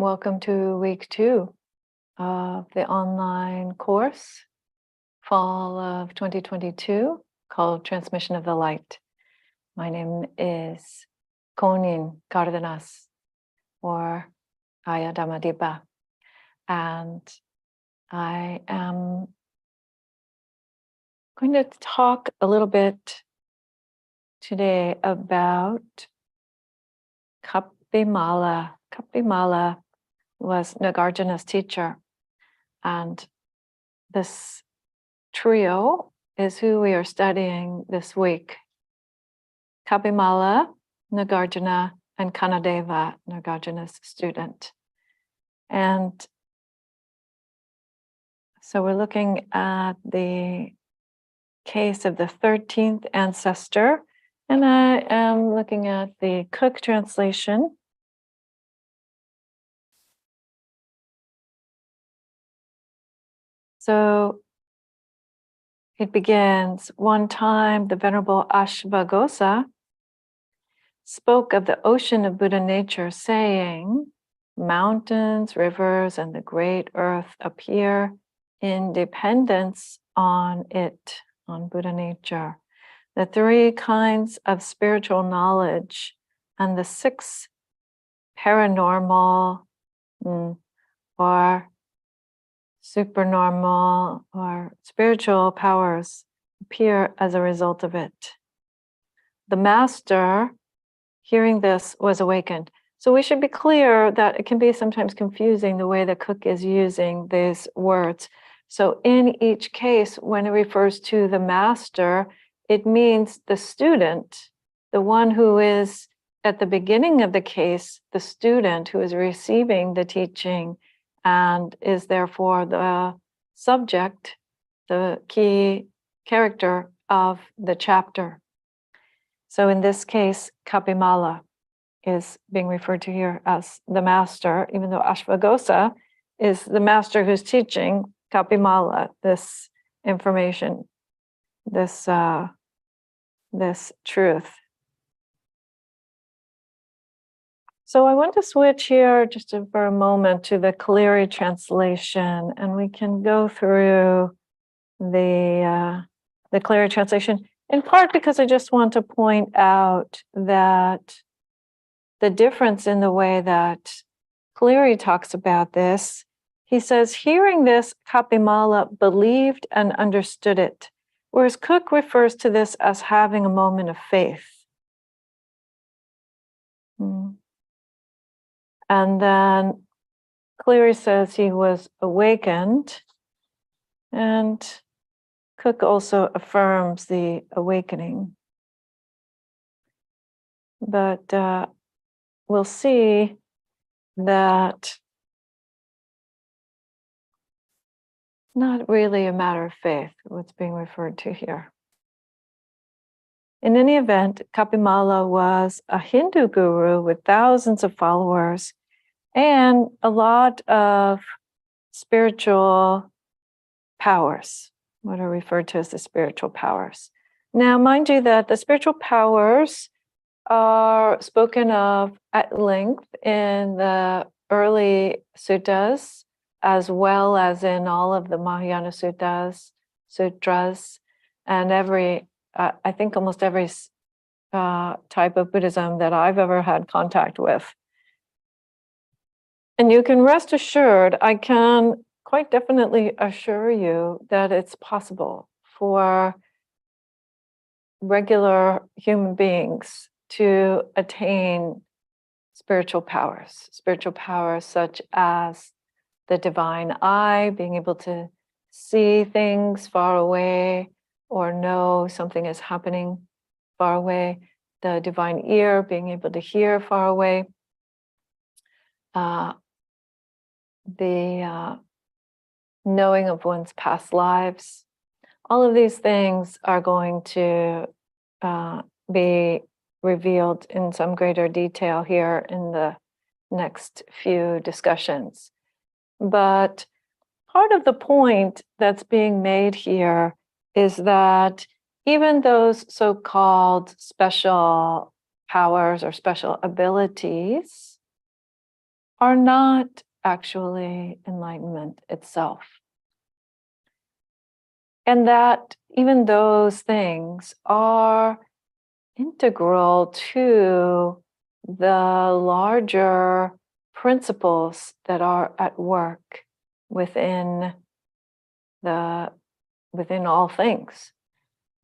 Welcome to week 2 of the online course, fall of 2022, called Transmission of the Light. My name is Konin Cardenas, or Aya Dhamadipa, and I am going to talk a little bit today about Kapimala. Kapimala was Nagarjuna's teacher, and this trio is who we are studying this week. Kapimala, Nagarjuna, and Kanadeva, Nagarjuna's student. And so we're looking at the case of the 13th ancestor, and I am looking at the Cook translation. So it begins, one time the Venerable Ashvaghosha spoke of the ocean of Buddha nature, saying, mountains, rivers, and the great earth appear in dependence on it, on Buddha nature. The 3 kinds of spiritual knowledge and the 6 paranormal or supernormal or spiritual powers appear as a result of it. The master, hearing this, was awakened. So we should be clear that it can be sometimes confusing the way that Cook is using these words. So in each case, when it refers to the master, it means the student, the one who is at the beginning of the case, the student who is receiving the teaching and is therefore the subject, the key character of the chapter. So in this case, Kapimala is being referred to here as the master, even though Ashvaghosha is the master who's teaching Kapimala this information, this truth. So I want to switch here just for a moment to the Cleary translation, and we can go through the Cleary translation, in part because I just want to point out that the difference in the way that Cleary talks about this. He says, hearing this, Kapimala believed and understood it, whereas Cook refers to this as having a moment of faith. And then Cleary says he was awakened, and Cook also affirms the awakening. But we'll see that not really a matter of faith, what's being referred to here. In any event, Kapimala was a Hindu guru with thousands of followers and a lot of spiritual powers, what are referred to as the spiritual powers. Now, mind you that the spiritual powers are spoken of at length in the early suttas, as well as in all of the Mahayana sutras, and I think almost every type of Buddhism that I've ever had contact with. And you can rest assured, I can quite definitely assure you that it's possible for regular human beings to attain spiritual powers such as the divine eye, being able to see things far away or know something is happening far away, the divine ear, being able to hear far away, the knowing of one's past lives. All of these things are going to be revealed in some greater detail here in the next few discussions. But part of the point that's being made here is that even those so-called special powers or special abilities are not actually enlightenment itself. And that even those things are integral to the larger principles that are at work within all things,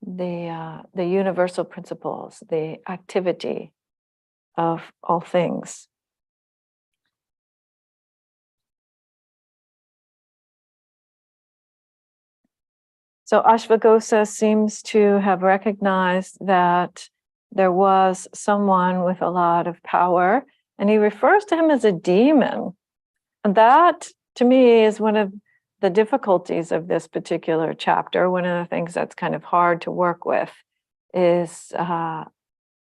the universal principles, the activity of all things. So Ashvaghosha seems to have recognized that there was someone with a lot of power, and he refers to him as a demon. And that, to me, is one of the difficulties of this particular chapter. One of the things that's kind of hard to work with is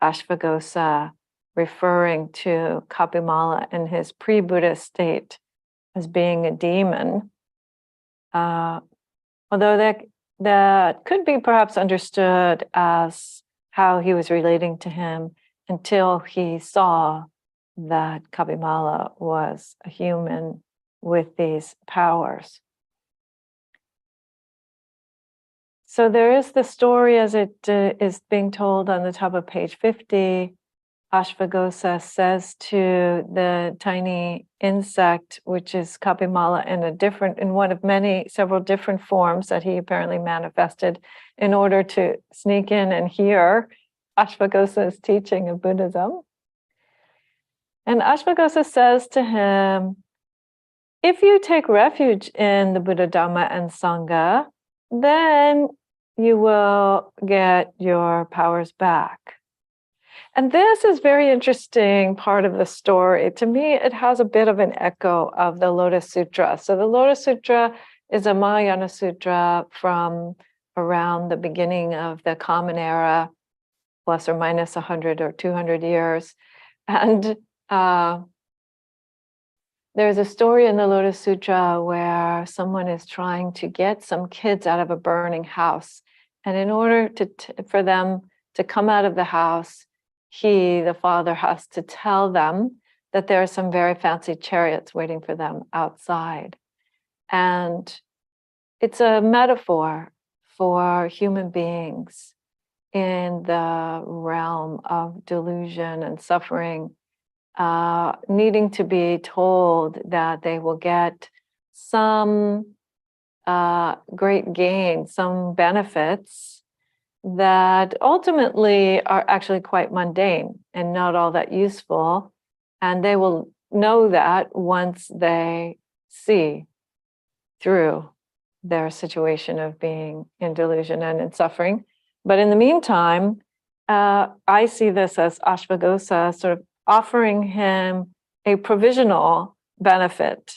Ashvaghosha referring to Kapimala in his pre-Buddha state as being a demon. Although that could be perhaps understood as how he was relating to him until he saw that Kapimala was a human with these powers. So there is the story as it is being told on the top of page 50. Ashvaghosha says to the tiny insect, which is Kapimala, in one of several different forms that he apparently manifested in order to sneak in and hear Ashvaghosha's teaching of Buddhism. And Ashvaghosha says to him, if you take refuge in the Buddha, Dhamma, and Sangha, then you will get your powers back. And this is very interesting part of the story. To me, it has a bit of an echo of the Lotus Sutra. So the Lotus Sutra is a Mahayana sutra from around the beginning of the Common Era, plus or minus 100 or 200 years. And there's a story in the Lotus Sutra where someone is trying to get some kids out of a burning house. And in order for them to come out of the house, the father, has to tell them that there are some very fancy chariots waiting for them outside. And it's a metaphor for human beings in the realm of delusion and suffering, needing to be told that they will get some great gain, some benefits that ultimately are actually quite mundane and not all that useful. And they will know that once they see through their situation of being in delusion and in suffering. But in the meantime, I see this as Ashvaghosha sort of offering him a provisional benefit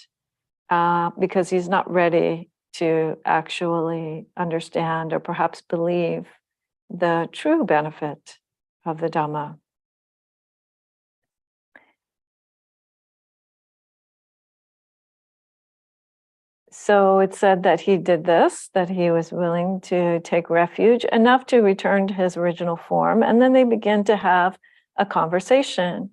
because he's not ready to actually understand or perhaps believe the true benefit of the Dhamma. So it said that he did this, that he was willing to take refuge enough to return to his original form. And then they begin to have a conversation.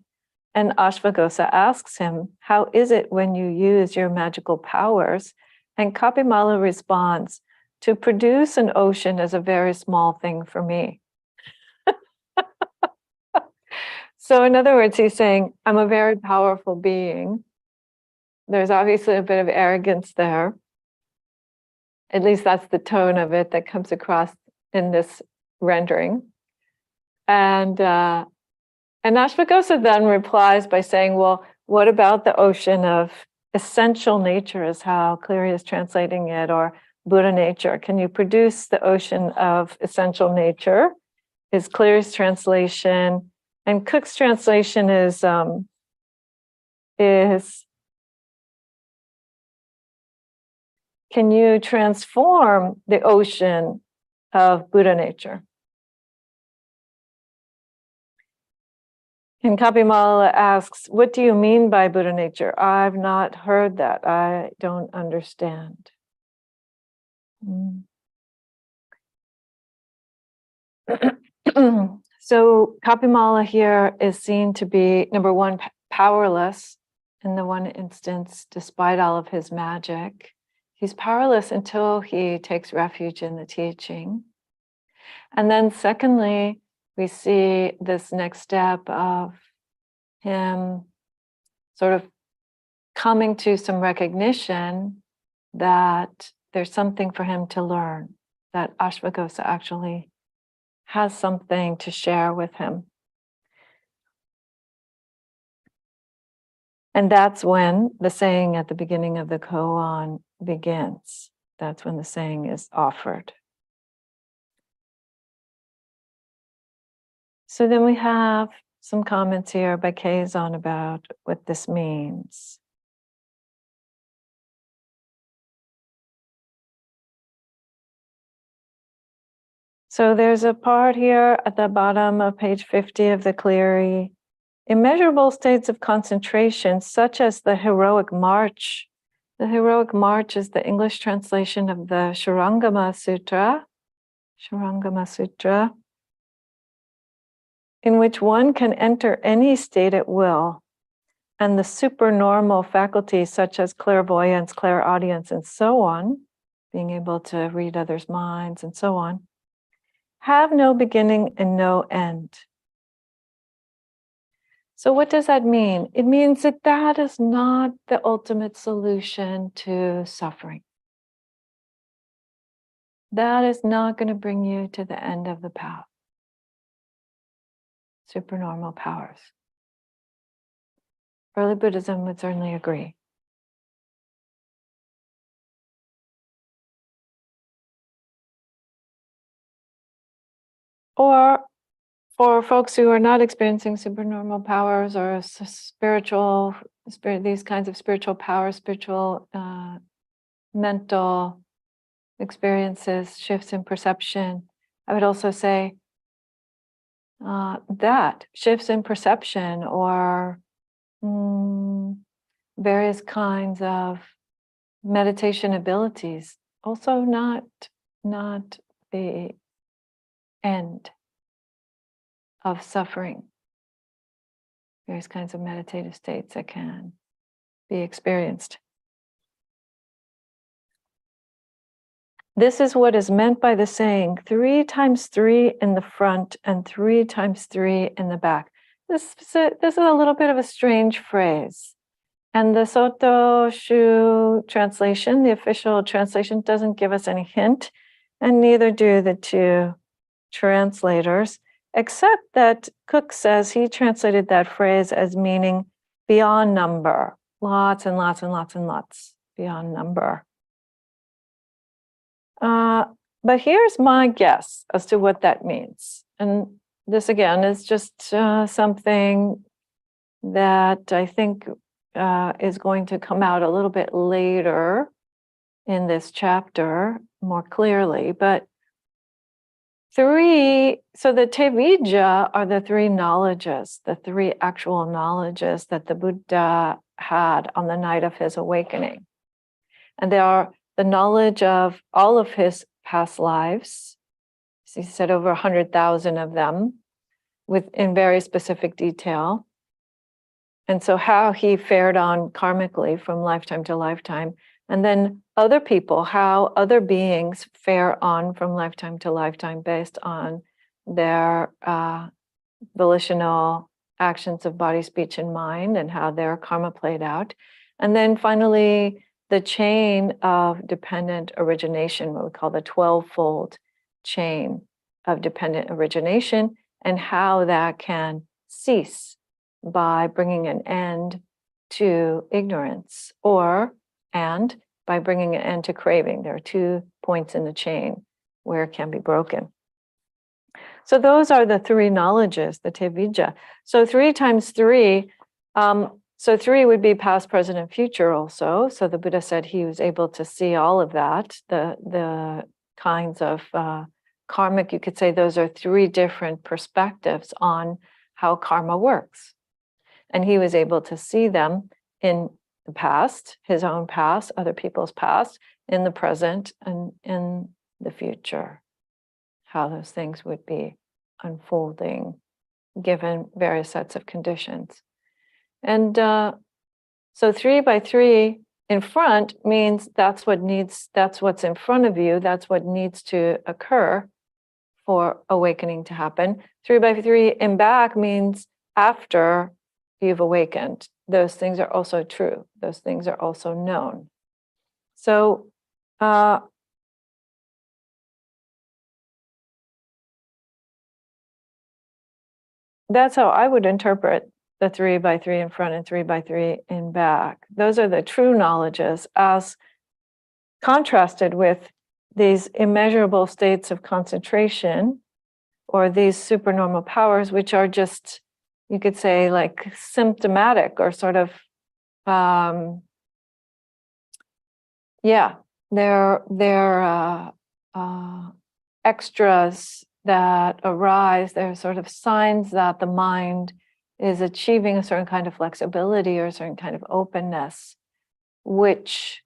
And Ashvaghosha asks him, how is it when you use your magical powers? And Kapimala responds, to produce an ocean is a very small thing for me. So in other words, he's saying, I'm a very powerful being. There's obviously a bit of arrogance there. At least that's the tone of it that comes across in this rendering. And Ashvaghosha then replies by saying, well, what about the ocean of essential nature is how Cleary is translating it, or Buddha nature? Can you produce the ocean of essential nature? Is Cleary's translation. And Cook's translation is can you transform the ocean of Buddha nature? And Kapimala asks, what do you mean by Buddha nature? I've not heard that. I don't understand. So Kapimala here is seen to be, number one, powerless in the one instance, despite all of his magic, he's powerless until he takes refuge in the teaching. And then secondly, we see this next step of him sort of coming to some recognition that there's something for him to learn, that Ashvaghosha actually has something to share with him. And that's when the saying at the beginning of the koan begins. That's when the saying is offered. So then we have some comments here by Kazon about what this means. So there's a part here at the bottom of page 50 of the Cleary. Immeasurable states of concentration, such as the heroic march. The heroic march is the English translation of the Shurangama Sutra, in which one can enter any state at will, and the supernormal faculties such as clairvoyance, clairaudience, and so on, being able to read others' minds and so on, have no beginning and no end. So what does that mean? It means that that is not the ultimate solution to suffering. That is not going to bring you to the end of the path. Supernormal powers. Early Buddhism would certainly agree. Or for folks who are not experiencing supernormal powers or these kinds of spiritual powers, mental experiences, shifts in perception, I would also say that shifts in perception or various kinds of meditation abilities, also not the end of suffering. Various kinds of meditative states that can be experienced. This is what is meant by the saying, 3 times 3 in the front and 3 times 3 in the back. This is a little bit of a strange phrase. And the Soto Shu translation, the official translation, doesn't give us any hint, and neither do the two translators, except that Cook says he translated that phrase as meaning beyond number, lots and lots and lots and lots, beyond number. But here's my guess as to what that means. And this, again, is just something that I think is going to come out a little bit later in this chapter more clearly. But so the Tevijja are the 3 knowledges, the 3 actual knowledges that the Buddha had on the night of his awakening. And they are the knowledge of all of his past lives. He said over 100,000 of them in very specific detail. And so how he fared on karmically from lifetime to lifetime. And then other people, how other beings fare on from lifetime to lifetime based on their volitional actions of body, speech, and mind, and how their karma played out. And then finally, the chain of dependent origination, what we call the 12-fold chain of dependent origination, and how that can cease by bringing an end to ignorance, and by bringing an end to craving. There are 2 points in the chain where it can be broken. So those are the 3 knowledges, the Tevijja. So 3 times 3, so 3 would be past, present, and future also. So the Buddha said he was able to see all of that, the kinds of karmic, you could say those are 3 different perspectives on how karma works. And he was able to see them in the past, his own past, other people's past, in the present, and in the future, how those things would be unfolding given various sets of conditions. And So 3 by 3 in front means that's what's in front of you, that's what needs to occur for awakening to happen. 3 by 3 in back means after you've awakened. Those things are also true. Those things are also known. So that's how I would interpret the 3 by 3 in front and 3 by 3 in back. Those are the true knowledges, as contrasted with these immeasurable states of concentration or these supernormal powers, which are just, you could say, like symptomatic or sort of, they're extras that arise. They're sort of signs that the mind is achieving a certain kind of flexibility or a certain kind of openness, which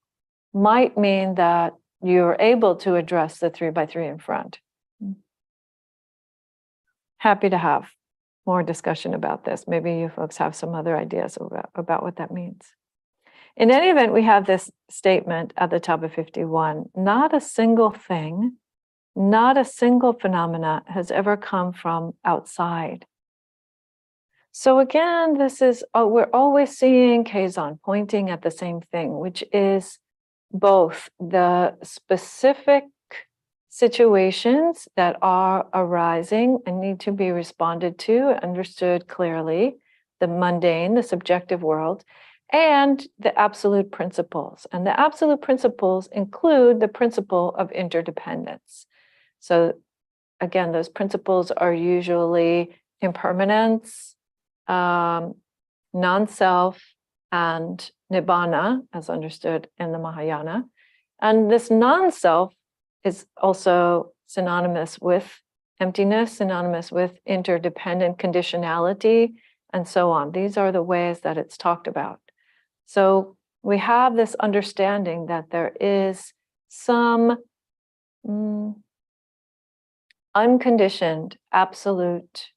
might mean that you're able to address the 3 by 3 in front. Happy to have more discussion about this. Maybe you folks have some other ideas about what that means. In any event, we have this statement at the top of 51. Not a single thing, not a single phenomena has ever come from outside. So again, this is, we're always seeing Kazon pointing at the same thing, which is both the specific situations that are arising and need to be responded to, understood clearly, the mundane, the subjective world, and the absolute principles. And the absolute principles include the principle of interdependence. So again, those principles are usually impermanence, non-self, and nibbana, as understood in the Mahayana. And this non-self is also synonymous with emptiness, synonymous with interdependent conditionality, and so on. These are the ways that it's talked about. So we have this understanding that there is some unconditioned, absolute,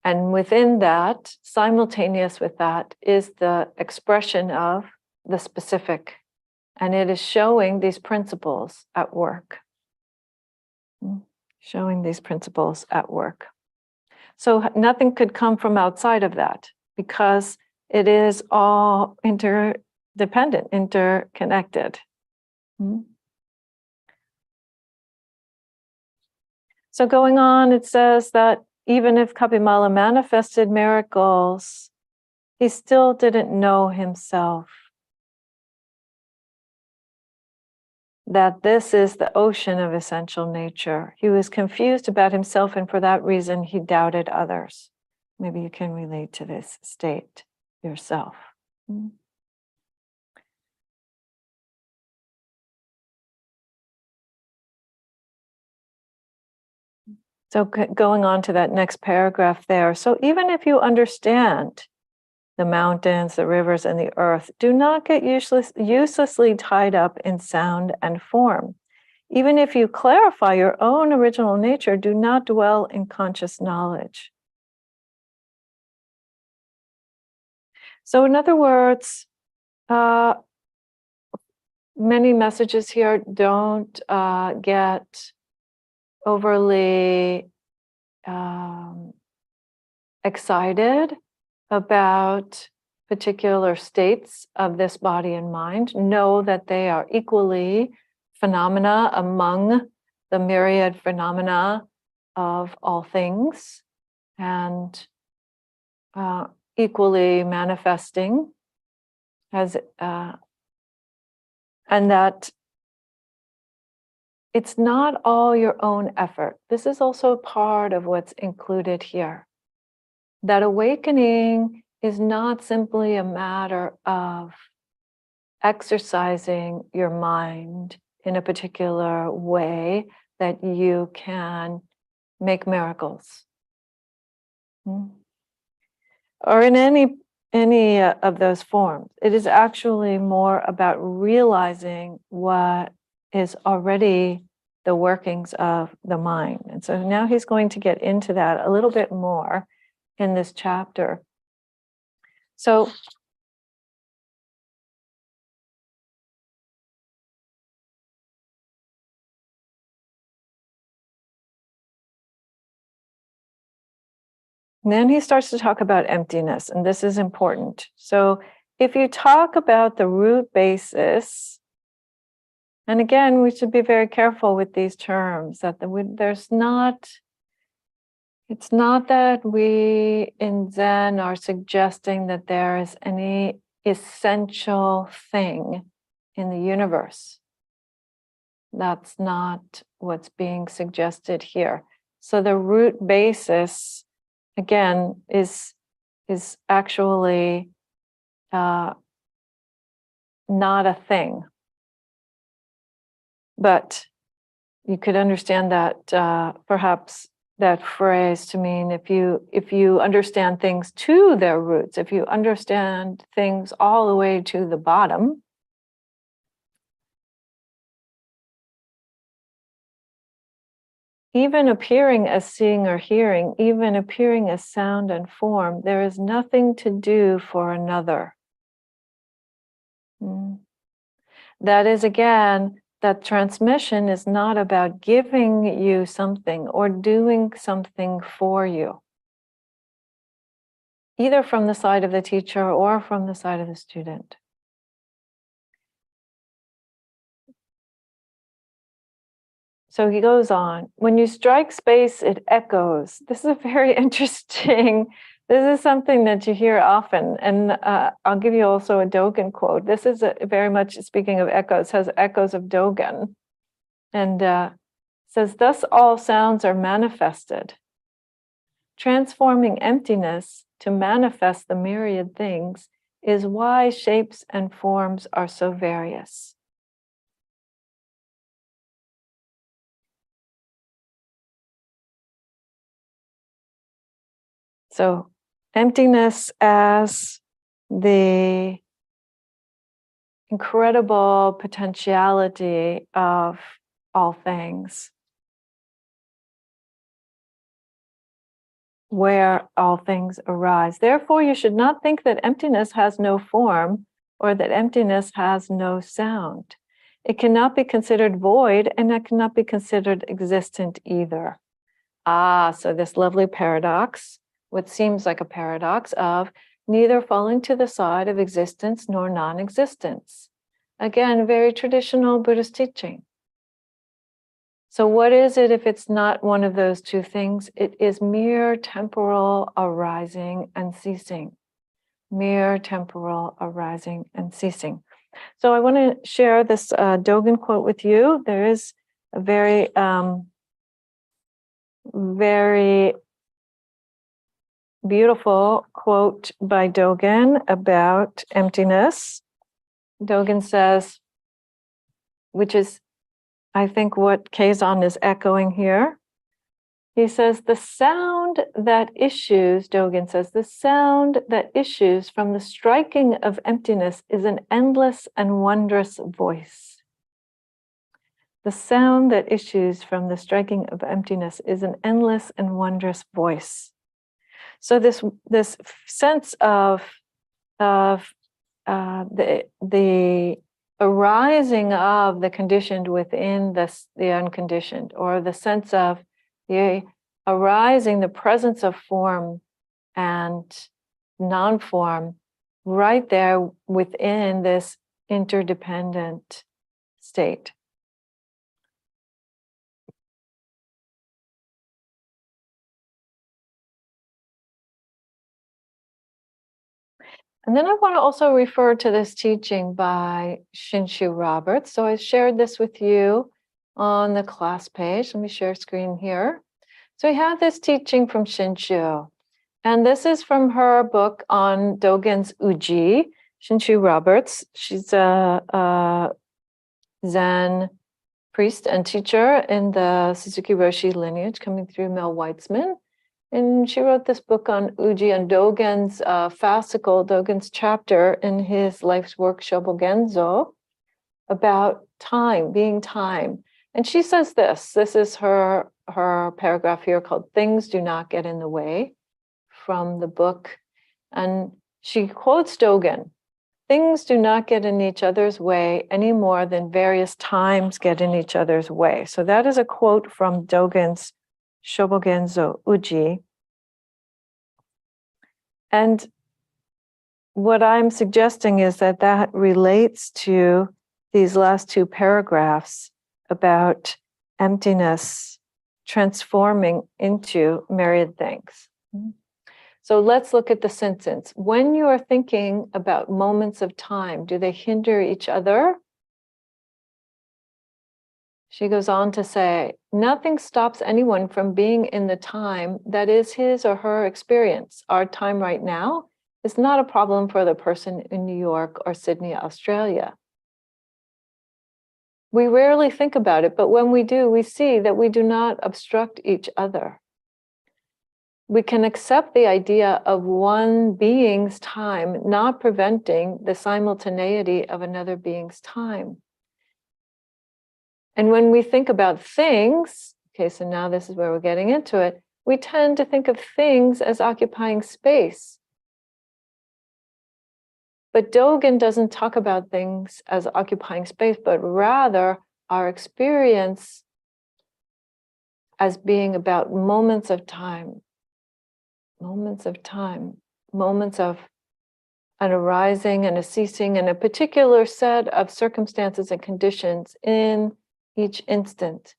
and within that, simultaneous with that, is the expression of the specific. And it is showing these principles at work. Showing these principles at work. So nothing could come from outside of that because it is all interdependent, interconnected. So going on, it says that even if Kapimala manifested miracles, he still didn't know himself. That this is the ocean of essential nature. He was confused about himself, and for that reason, he doubted others. Maybe you can relate to this state yourself. So going on to that next paragraph there. So even if you understand the mountains, the rivers, and the earth, do not get uselessly tied up in sound and form. Even if you clarify your own original nature, do not dwell in conscious knowledge. So in other words, many messages here don't get overly excited about particular states of this body and mind. Know that they are equally phenomena among the myriad phenomena of all things, and equally manifesting as and that it's not all your own effort. This is also part of what's included here. That awakening is not simply a matter of exercising your mind in a particular way that you can make miracles. Or in any of those forms. It is actually more about realizing what is already the workings of the mind. And so now he's going to get into that a little bit more in this chapter. So And then he starts to talk about emptiness, and this is important. So if you talk about the root basis, and again, we should be very careful with these terms, that it's not that we in Zen are suggesting that there is any essential thing in the universe. That's not what's being suggested here. So the root basis, again, is actually not a thing. But you could understand that perhaps that phrase to mean if you understand things to their roots, if you understand things all the way to the bottom, even appearing as seeing or hearing, even appearing as sound and form, there is nothing to do for another. That is, again, that transmission is not about giving you something or doing something for you, either from the side of the teacher or from the side of the student. So he goes on, when you strike space, it echoes. This is a very interesting, this is something that you hear often. And I'll give you also a Dogen quote. This is very much, speaking of echoes, has echoes of Dogen. And says, thus all sounds are manifested. Transforming emptiness to manifest the myriad things is why shapes and forms are so various. So emptiness as the incredible potentiality of all things, where all things arise. Therefore, you should not think that emptiness has no form or that emptiness has no sound. It cannot be considered void, and it cannot be considered existent either. So this lovely paradox, what seems like a paradox of neither falling to the side of existence nor non-existence. Again, very traditional Buddhist teaching. So what is it if it's not one of those two things? It is mere temporal arising and ceasing. Mere temporal arising and ceasing. So I want to share this Dogen quote with you. There is a very, very beautiful quote by Dogen about emptiness. Dogen says, which is, I think, what Keizan is echoing here. He says, the sound that issues, Dogen says, the sound that issues from the striking of emptiness is an endless and wondrous voice. The sound that issues from the striking of emptiness is an endless and wondrous voice. So this sense of the arising of the conditioned within the unconditioned, or the sense of the arising, the presence of form and non-form right there within this interdependent state. And then I want to also refer to this teaching by Shinshu Roberts. So I shared this with you on the class page. Let me share screen here. So we have this teaching from Shinshu, and this is from her book on Dogen's Uji. Shinshu Roberts, she's a Zen priest and teacher in the Suzuki Roshi lineage, coming through Mel Weitzman. And she wrote this book on Uji and Dogen's fascicle, Dogen's chapter in his life's work, Shobogenzo, about time, being time. And she says this is her paragraph here called Things Do Not Get in the Way, from the book. And she quotes Dogen, things do not get in each other's way any more than various times get in each other's way. So that is a quote from Dogen's Shobogenzo Uji. And what I'm suggesting is that that relates to these last two paragraphs about emptiness transforming into myriad things. So let's look at the sentence. When you are thinking about moments of time, do they hinder each other? She goes on to say, nothing stops anyone from being in the time that is his or her experience. Our time right now is not a problem for the person in New York or Sydney, Australia. We rarely think about it, but when we do, we see that we do not obstruct each other. We can accept the idea of one being's time not preventing the simultaneity of another being's time. And when we think about things, okay, so now this is where we're getting into it, we tend to think of things as occupying space. But Dogen doesn't talk about things as occupying space, but rather our experience as being about moments of time, moments of time, moments of an arising and a ceasing and a particular set of circumstances and conditions in each instant.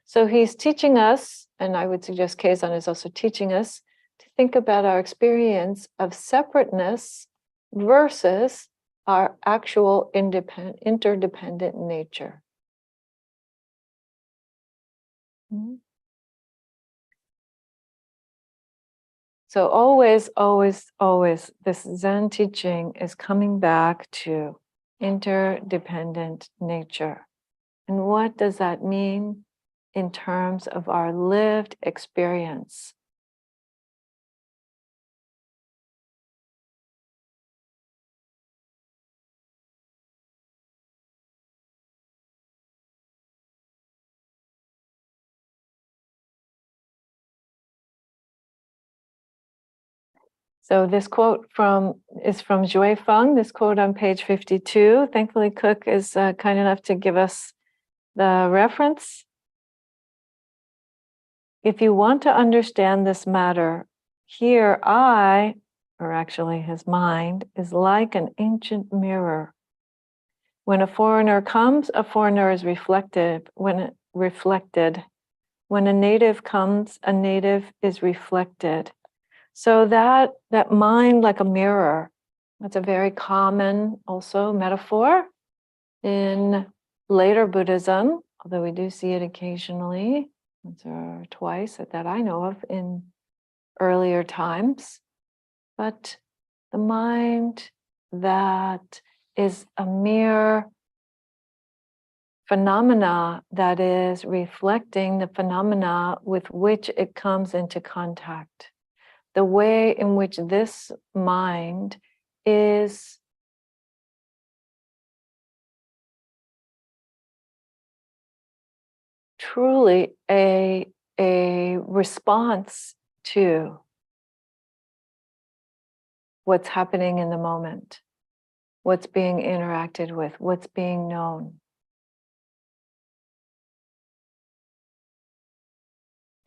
So he's teaching us, and I would suggest Keizan is also teaching us, to think about our experience of separateness versus our actual interdependent nature. So always, this Zen teaching is coming back to interdependent nature. And what does that mean in terms of our lived experience? So this quote is from Zhui Feng, this quote on page 52. Thankfully, Cook is kind enough to give us the reference. If you want to understand this matter, here I, or actually his mind, is like an ancient mirror. When a foreigner comes, a foreigner is reflected. When a native comes, a native is reflected. So that mind like a mirror, that's a very common also metaphor in later Buddhism, although we do see it occasionally, once or twice that I know of in earlier times. But the mind that is a mere phenomena that is reflecting the phenomena with which it comes into contact. The way in which this mind is truly a response to what's happening in the moment, what's being interacted with, what's being known.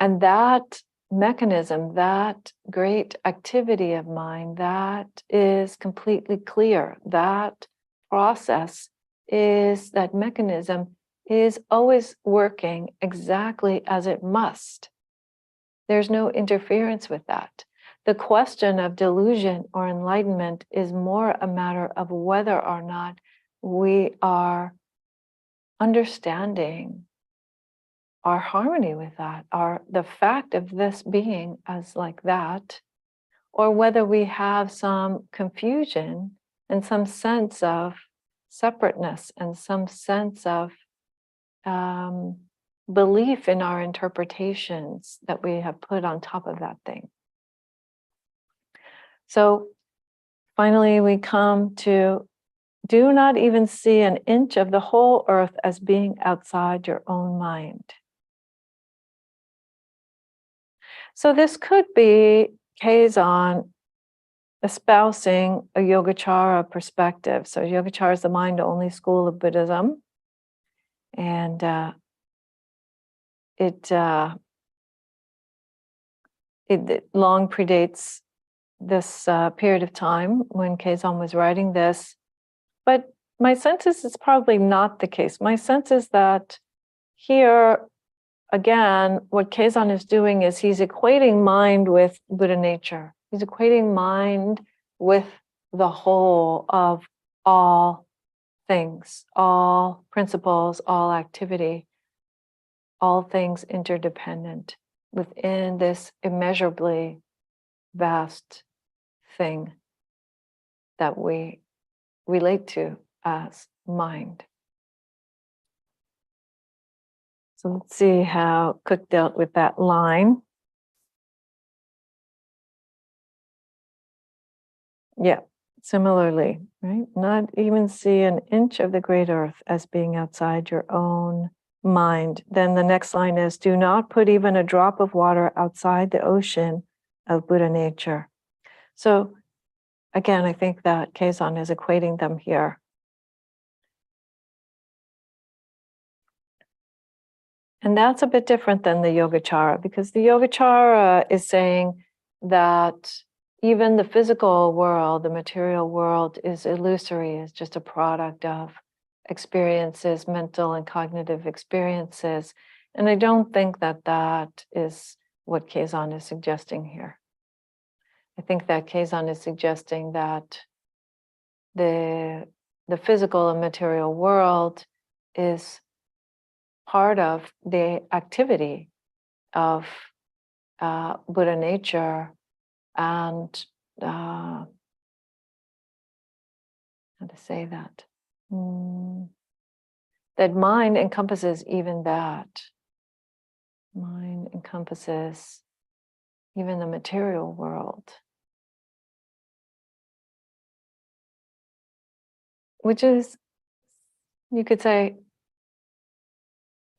And that mechanism, that great activity of mind, that is completely clear. That process is, that mechanism is always working exactly as it must. There's no interference with that. The question of delusion or enlightenment is more a matter of whether or not we are understanding our harmony with that, the fact of this being as like that, or whether we have some confusion and some sense of separateness and some sense of belief in our interpretations that we have put on top of that thing. So finally, we come to do not even see an inch of the whole earth as being outside your own mind. So this could be Keizan espousing a Yogacara perspective. So Yogacara is the mind-only school of Buddhism. And it long predates this period of time when Kazon was writing this, but my sense is it's probably not the case. My sense is that here, again, what Kazon is doing is he's equating mind with Buddha nature. He's equating mind with the whole of all things, all principles, all activity, all things interdependent within this immeasurably vast thing that we relate to as mind. So let's see how Cook dealt with that line. Yeah, similarly, right? Not even see an inch of the great earth as being outside your own mind. Then the next line is, do not put even a drop of water outside the ocean of Buddha nature. So again, I think that Kazon is equating them here. And that's a bit different than the Yogacara, because the Yogacara is saying that even the physical world, the material world, is illusory, is just a product of experiences, mental and cognitive experiences. And I don't think that that is what Kazon is suggesting here. I think that Kazon is suggesting that the physical and material world is part of the activity of Buddha nature, and how to say that? That mind encompasses even that. Mind encompasses even the material world, which is, you could say,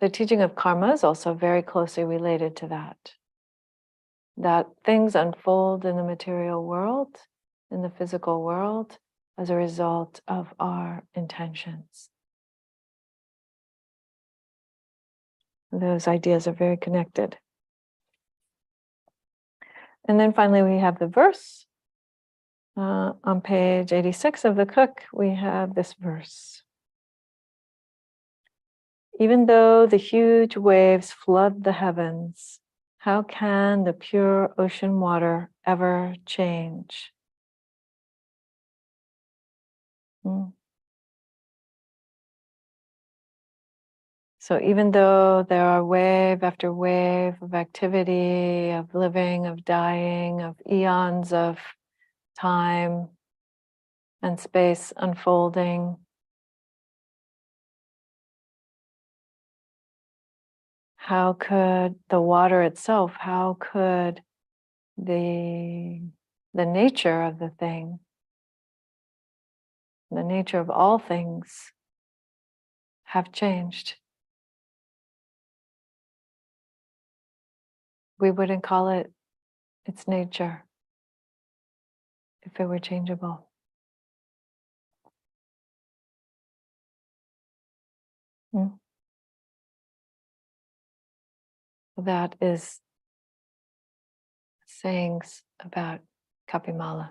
the teaching of karma is also very closely related to that. That things unfold in the material world, in the physical world, as a result of our intentions. Those ideas are very connected. And then finally, we have the verse. On page 86 of the Cook, we have this verse. Even though the huge waves flood the heavens, how can the pure ocean water ever change? So even though there are wave after wave of activity, of living, of dying, of eons of time and space unfolding, how could the water itself, how could the nature of the thing, the nature of all things have changed? We wouldn't call it its nature if it were changeable. That is sayings about Kapimala.